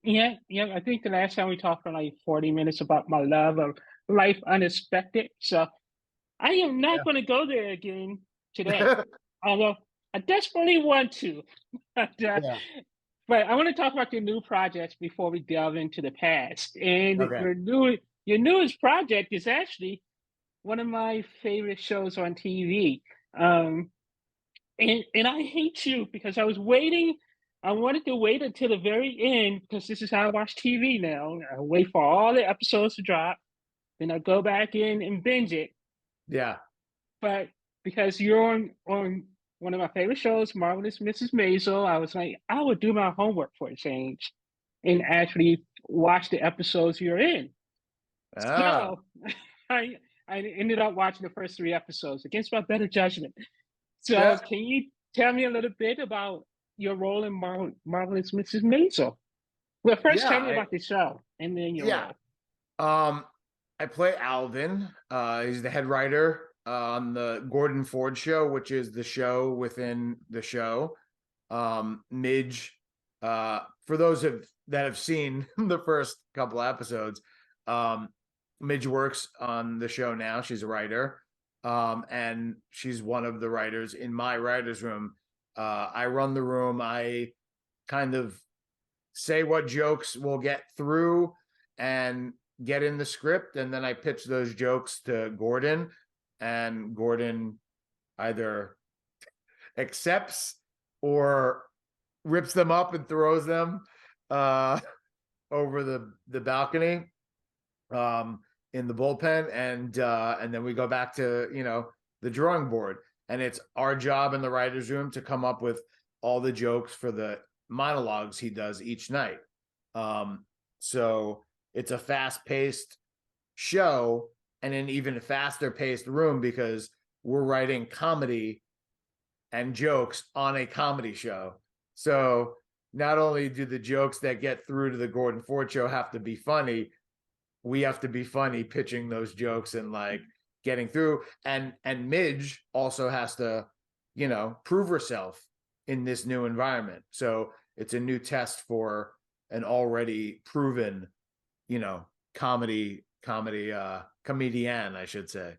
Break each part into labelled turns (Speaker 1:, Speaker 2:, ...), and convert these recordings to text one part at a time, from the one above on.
Speaker 1: Yeah, yeah. I think the last time we talked for like 40 minutes about my love of Life Unexpected. So I am not going to go there again today,
Speaker 2: Yeah.
Speaker 1: although I desperately want to. But,
Speaker 2: Yeah.
Speaker 1: but I want to talk about your new projects before we delve into the past. And
Speaker 2: Okay.
Speaker 1: your newest project is actually one of my favorite shows on TV. Um, and I hate you because I was waiting. I wanted to wait until the very end because this is how I watch TV now. I wait for all the episodes to drop, then I go back in and binge it.
Speaker 2: Yeah.
Speaker 1: But because you're on one of my favorite shows, Marvelous Mrs. Maisel, I was like, I would do my homework for a change and actually watch the episodes you're in.
Speaker 2: Ah,
Speaker 1: So I I ended up watching the first three episodes against my better judgment. So
Speaker 2: yeah.
Speaker 1: can you tell me a little bit about your role in Marvelous Mrs. Maisel? Well, first
Speaker 2: Yeah.
Speaker 1: tell me about the show and then your
Speaker 2: Yeah.
Speaker 1: role.
Speaker 2: Um, I play Alvin. He's the head writer on the Gordon Ford show, which is the show within the show. Midge, for those that have seen the first couple episodes, um, Midge works on the show now. She's a writer, and she's one of the writers in my writers' room. I run the room. I kind of say what jokes we'll get through and get in the script, and then I pitch those jokes to Gordon, and Gordon either accepts or rips them up and throws them uh, over the balcony in the bullpen, and then we go back to the drawing board, and it's our job in the writers' room to come up with all the jokes for the monologues he does each night. So it's a fast-paced show and an even faster-paced room because we're writing comedy and jokes on a comedy show. So not only do the jokes that get through to the Gordon Ford show have to be funny, we have to be funny pitching those jokes and like getting through. And Midge also has to, prove herself in this new environment. So it's a new test for an already proven, comedian, I should say.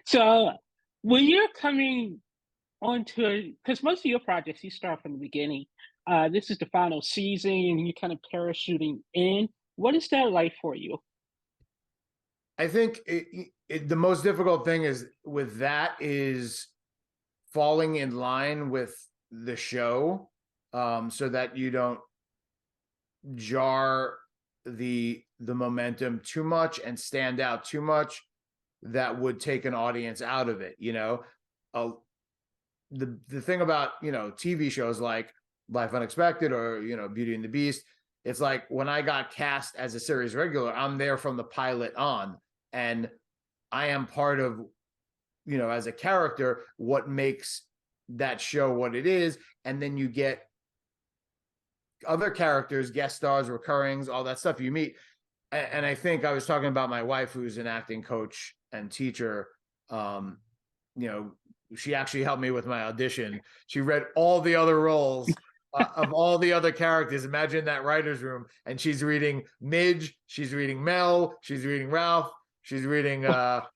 Speaker 1: So when you're coming onto, because most of your projects you start from the beginning. This is the final season, and you're kind of parachuting in. What is that like for you?
Speaker 2: I think the most difficult thing is with that is falling in line with the show, so that you don't jar the momentum too much and stand out too much that would take an audience out of it. Uh, the thing about TV shows like Life Unexpected or Beauty and the Beast, it's like when I got cast as a series regular, I'm there from the pilot on, and I am part of as a character what makes that show what it is, and then you get other characters, guest stars, recurrings, all that stuff you meet. And I think I was talking about my wife, who's an acting coach and teacher. Um, you know, she actually helped me with my audition. She read all the other roles of all the other characters. Imagine that writer's room, and she's reading Midge, she's reading Mel, she's reading Ralph, she's reading
Speaker 1: Wow.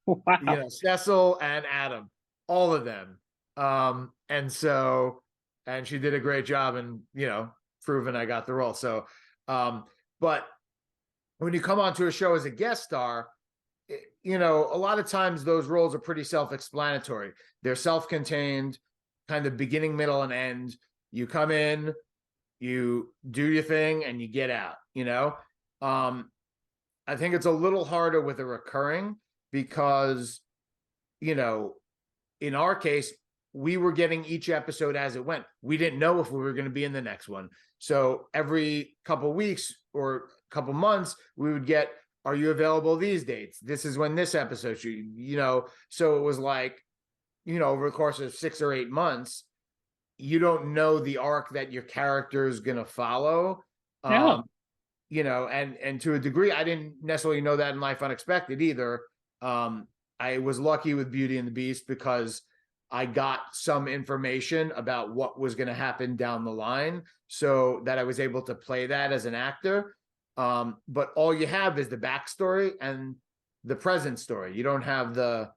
Speaker 2: Cecil and Adam, all of them. And she did a great job, and proven I got the role. So, but when you come onto a show as a guest star, a lot of times those roles are pretty self-explanatory. They're self-contained, kind of beginning, middle, and end. You come in, you do your thing, and you get out. I think it's a little harder with a recurring because, in our case, we were getting each episode as it went. We didn't know if we were going to be in the next one. So every couple weeks or couple months, we would get, are you available these dates? This is when this episode should, so it was like, over the course of 6 or 8 months, you don't know the arc that your character is going to follow.
Speaker 1: No.
Speaker 2: And to a degree, I didn't necessarily know that in Life Unexpected either. I was lucky with Beauty and the Beast because I got some information about what was going to happen down the line, so that I was able to play that as an actor. But all you have is the backstory and the present story. You don't have the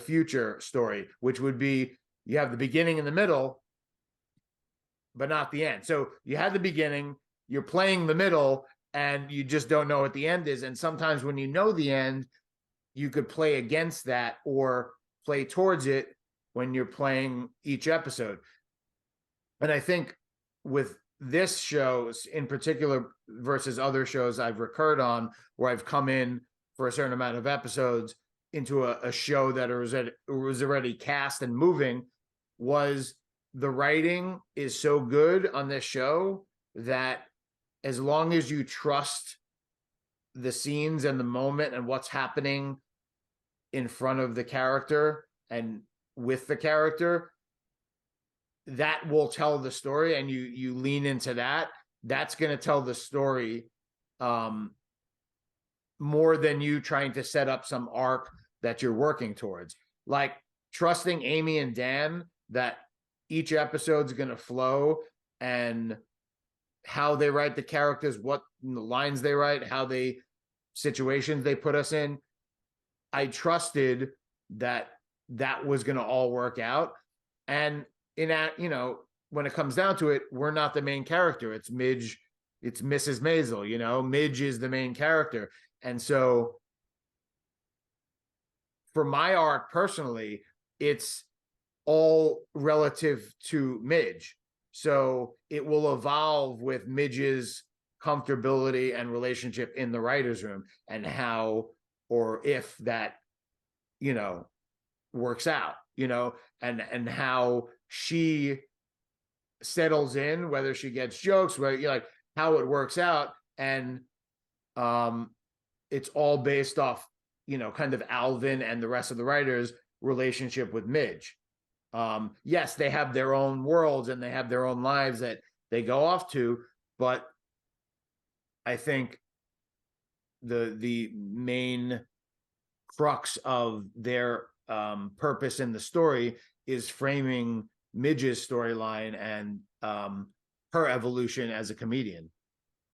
Speaker 2: future story, which would be, you have the beginning and the middle, but not the end. So you had the beginning, you're playing the middle, and you just don't know what the end is. And sometimes when you know the end, you could play against that or play towards it when you're playing each episode. And I think with this show in particular versus other shows I've recurred on, where I've come in for a certain amount of episodes into a show that was already cast and moving, was the writing is so good on this show that as long as you trust the scenes and the moment and what's happening in front of the character and with the character, that will tell the story, and you lean into that. That's going to tell the story more than you trying to set up some arc that you're working towards. Like trusting Amy and Dan that each episode's going to flow, and how they write the characters, what lines they write, how they situations they put us in. I trusted that was going to all work out. And in that, when it comes down to it, we're not the main character. It's Midge, it's Mrs. Maisel, Midge is the main character. And so for my arc personally, it's all relative to Midge. So it will evolve with Midge's comfortability and relationship in the writer's room, and how or if that, works out, and how she settles in, whether she gets jokes, whether how it works out. And it's all based off, kind of Alvin and the rest of the writers' relationship with Midge. Yes, they have their own worlds and they have their own lives that they go off to, but I think the main crux of their purpose in the story is framing Midge's storyline and her evolution as a comedian.